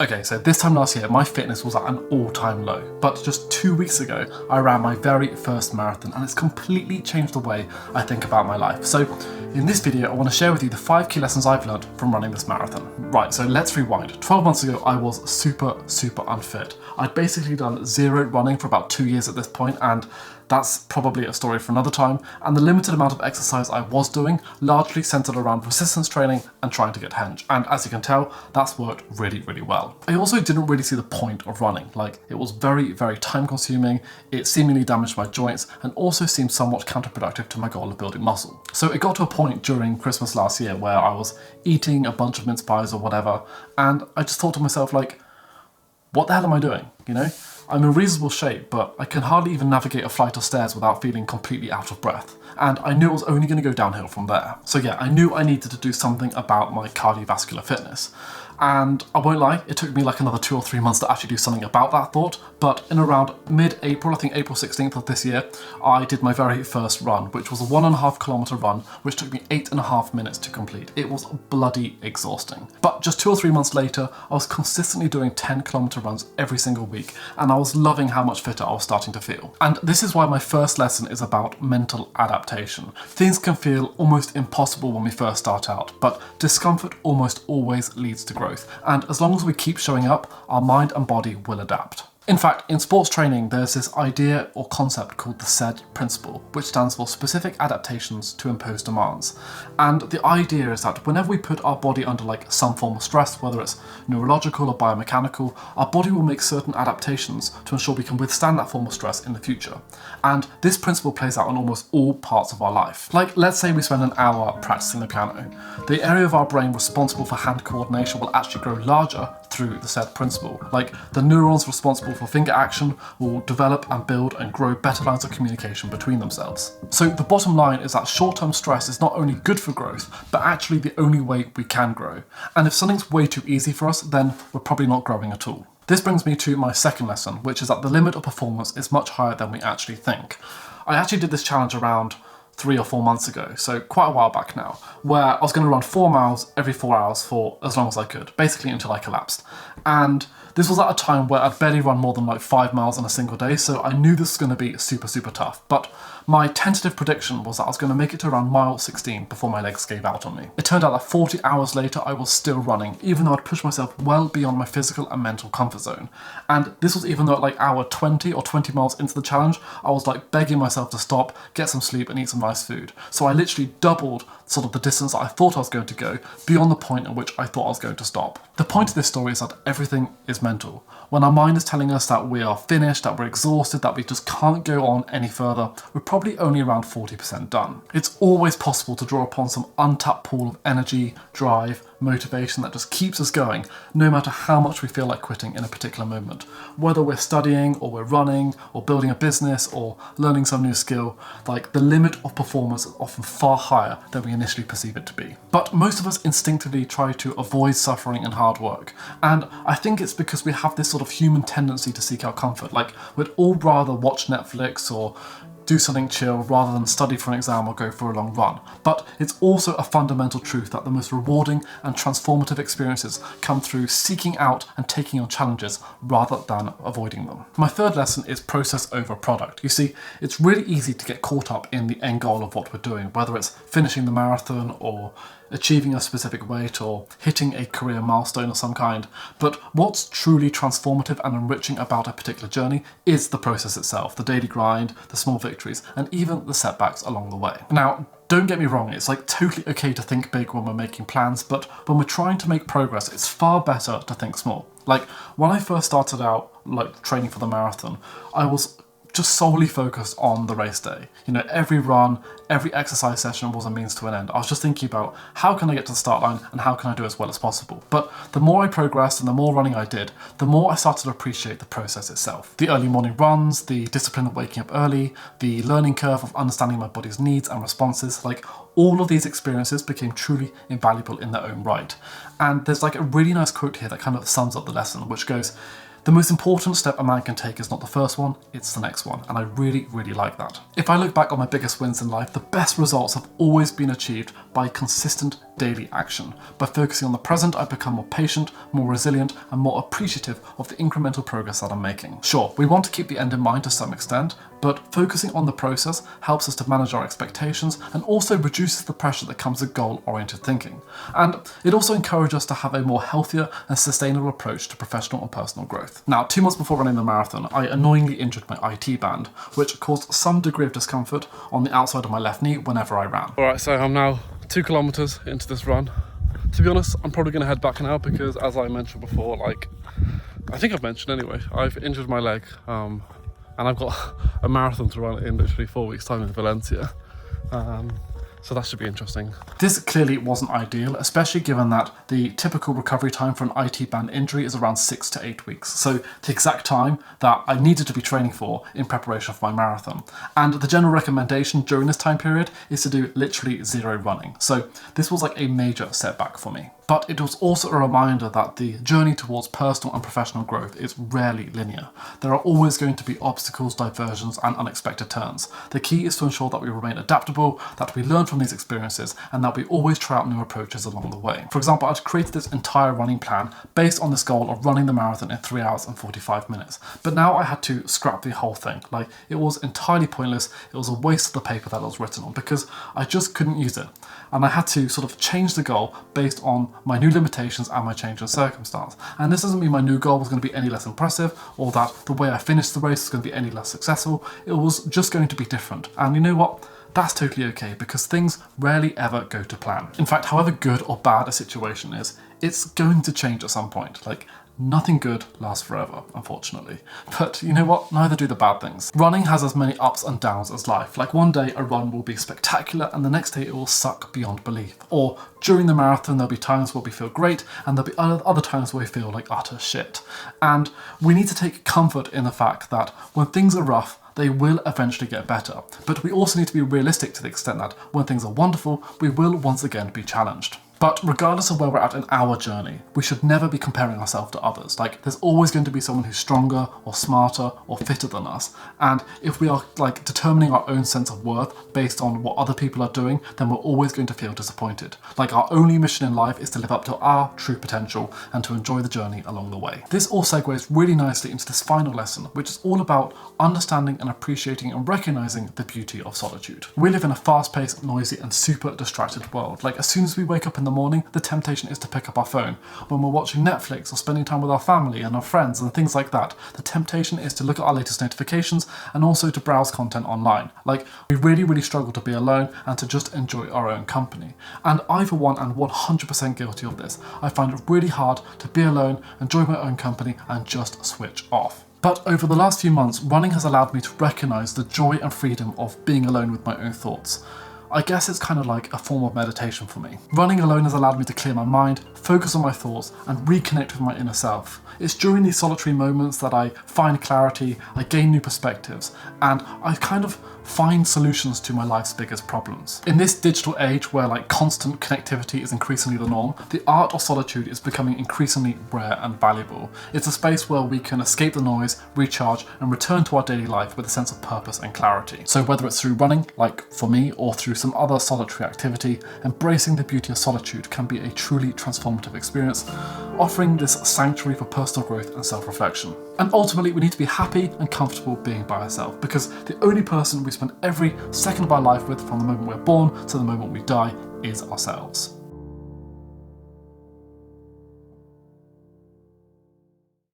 Okay, so this time last year, my fitness was at an all-time low, but just 2 weeks ago, I ran my very first marathon, and it's completely changed the way I think about my life. So in this video, I want to share with you the 5 key lessons I've learned from running this marathon. Right, so let's rewind. 12 months ago, I was super unfit. I'd basically done zero running for about 2 years at this point, and that's probably a story for another time, and the limited amount of exercise I was doing largely centered around resistance training and trying to get henge, and as you can tell, that's worked really well. I also didn't really see the point of running. Like, it was very time consuming, it seemingly damaged my joints, and also seemed somewhat counterproductive to my goal of building muscle. So it got to a point during Christmas last year where I was eating a bunch of mince pies or whatever, and I just thought to myself, like, what the hell am I doing, you know? I'm in reasonable shape, but I can hardly even navigate a flight of stairs without feeling completely out of breath. And I knew it was only going to go downhill from there. So yeah, I knew I needed to do something about my cardiovascular fitness. And I won't lie, it took me like another 2 or 3 months to actually do something about that thought, but in around mid-April, I think April 16th of this year, I did my very first run, which was a 1.5 kilometer run, which took me 8.5 minutes to complete. It was bloody exhausting. But just 2 or 3 months later, I was consistently doing 10-kilometer runs every single week, and I was loving how much fitter I was starting to feel. And this is why my first lesson is about mental adaptation. Things can feel almost impossible when we first start out, but discomfort almost always leads to growth. And as long as we keep showing up, our mind and body will adapt. In fact, in sports training, there's this idea or concept called the SAID principle, which stands for specific adaptations to impose demands. And the idea is that whenever we put our body under like some form of stress, whether it's neurological or biomechanical, our body will make certain adaptations to ensure we can withstand that form of stress in the future. And this principle plays out in almost all parts of our life. Like, let's say we spend an hour practicing the piano. The area of our brain responsible for hand coordination will actually grow larger through the SAID principle. Like, the neurons responsible for finger action will develop and build and grow better lines of communication between themselves. So the bottom line is that short-term stress is not only good for growth, but actually the only way we can grow. And if something's way too easy for us, then we're probably not growing at all. This brings me to my second lesson, which is that the limit of performance is much higher than we actually think. I actually did this challenge around 3 or 4 months ago, so quite a while back now, where I was going to run 4 miles every 4 hours for as long as I could, basically until I collapsed. And this was at a time where I'd barely run more than like 5 miles in a single day, so I knew this was going to be super tough. But my tentative prediction was that I was going to make it to around mile 16 before my legs gave out on me. It turned out that 40 hours later I was still running, even though I'd pushed myself well beyond my physical and mental comfort zone. And this was even though at like hour 20 or 20 miles into the challenge, I was like begging myself to stop, get some sleep and eat some nice food. So I literally doubled sort of the distance that I thought I was going to go beyond the point at which I thought I was going to stop. The point of this story is that everything is mental. When our mind is telling us that we are finished, that we're exhausted, that we just can't go on any further, we're probably only around 40% done. It's always possible to draw upon some untapped pool of energy, drive, motivation that just keeps us going, no matter how much we feel like quitting in a particular moment. Whether we're studying, or we're running, or building a business, or learning some new skill, like, the limit of performance is often far higher than we initially perceive it to be. But most of us instinctively try to avoid suffering and hard work, and I think it's because we have this sort of human tendency to seek out comfort. Like, we'd all rather watch Netflix or do something chill rather than study for an exam or go for a long run. But it's also a fundamental truth that the most rewarding and transformative experiences come through seeking out and taking on challenges rather than avoiding them. My third lesson is process over product. You see, it's really easy to get caught up in the end goal of what we're doing, whether it's finishing the marathon or achieving a specific weight or hitting a career milestone of some kind. But what's truly transformative and enriching about a particular journey is the process itself, the daily grind, the small victories, and even the setbacks along the way. Now, don't get me wrong, it's like totally okay to think big when we're making plans, but when we're trying to make progress, it's far better to think small. Like, when I first started out like training for the marathon, I was just solely focused on the race day. You know, every run, every exercise session was a means to an end. I was just thinking about how can I get to the start line and how can I do as well as possible. But the more I progressed and the more running I did, the more I started to appreciate the process itself. The early morning runs, the discipline of waking up early, the learning curve of understanding my body's needs and responses, like, all of these experiences became truly invaluable in their own right. And there's like a really nice quote here that kind of sums up the lesson, which goes, The most important step a man can take is not the first one, it's the next one, and I really, really like that. If I look back on my biggest wins in life, the best results have always been achieved by consistent daily action. By focusing on the present, I become more patient, more resilient, and more appreciative of the incremental progress that I'm making. Sure, we want to keep the end in mind to some extent, but focusing on the process helps us to manage our expectations and also reduces the pressure that comes with goal-oriented thinking. And it also encourages us to have a more healthier and sustainable approach to professional and personal growth. Now, 2 months before running the marathon, I annoyingly injured my IT band, which caused some degree of discomfort on the outside of my left knee whenever I ran. Alright, so I'm now 2 kilometers into this run. To be honest, I'm probably going to head back now because, as I mentioned before, I think I've mentioned anyway, I've injured my leg, and I've got a marathon to run in literally 4 weeks' time in Valencia. So that should be interesting. This clearly wasn't ideal, especially given that the typical recovery time for an IT band injury is around 6 to 8 weeks. So the exact time that I needed to be training for in preparation for my marathon. And the general recommendation during this time period is to do literally 0 running. So this was like a major setback for me. But it was also a reminder that the journey towards personal and professional growth is rarely linear. There are always going to be obstacles, diversions, and unexpected turns. The key is to ensure that we remain adaptable, that we learn from these experiences, and that we always try out new approaches along the way. For example, I'd created this entire running plan based on this goal of running the marathon in 3 hours and 45 minutes. But now I had to scrap the whole thing. Like, it was entirely pointless. It was a waste of the paper that it was written on because I just couldn't use it. And I had to sort of change the goal based on my new limitations and my change in circumstance. And this doesn't mean my new goal was going to be any less impressive or that the way I finished the race was going to be any less successful. It was just going to be different. And you know what? That's totally okay because things rarely ever go to plan. In fact, however good or bad a situation is, it's going to change at some point. Like, nothing good lasts forever, unfortunately. But you know what? Neither do the bad things. Running has as many ups and downs as life. Like, one day a run will be spectacular and the next day it will suck beyond belief. Or during the marathon there'll be times where we feel great and there'll be other times where we feel like utter shit. And we need to take comfort in the fact that when things are rough, they will eventually get better. But we also need to be realistic to the extent that when things are wonderful, we will once again be challenged. But regardless of where we're at in our journey, we should never be comparing ourselves to others. Like, there's always going to be someone who's stronger or smarter or fitter than us. And if we are like determining our own sense of worth based on what other people are doing, then we're always going to feel disappointed. Like, our only mission in life is to live up to our true potential and to enjoy the journey along the way. This all segues really nicely into this final lesson, which is all about understanding and appreciating and recognizing the beauty of solitude. We live in a fast-paced, noisy, and super distracted world. Like, as soon as we wake up in the morning, the temptation is to pick up our phone. When we're watching Netflix or spending time with our family and our friends and things like that, the temptation is to look at our latest notifications and also to browse content online. Like, we really, really struggle to be alone and to just enjoy our own company. And I, for one, am 100% guilty of this. I find it really hard to be alone, enjoy my own company, and just switch off. But over the last few months, running has allowed me to recognize the joy and freedom of being alone with my own thoughts. I guess it's kind of like a form of meditation for me. Running alone has allowed me to clear my mind, focus on my thoughts, and reconnect with my inner self. It's during these solitary moments that I find clarity, I gain new perspectives, and I kind of find solutions to my life's biggest problems. In this digital age where like constant connectivity is increasingly the norm, the art of solitude is becoming increasingly rare and valuable. It's a space where we can escape the noise, recharge, and return to our daily life with a sense of purpose and clarity. So whether it's through running, like for me, or through some other solitary activity, embracing the beauty of solitude can be a truly transformative experience, offering this sanctuary for personal growth and self-reflection. And ultimately, we need to be happy and comfortable being by ourselves, because the only person we spend every second of our life with from the moment we're born to the moment we die is ourselves.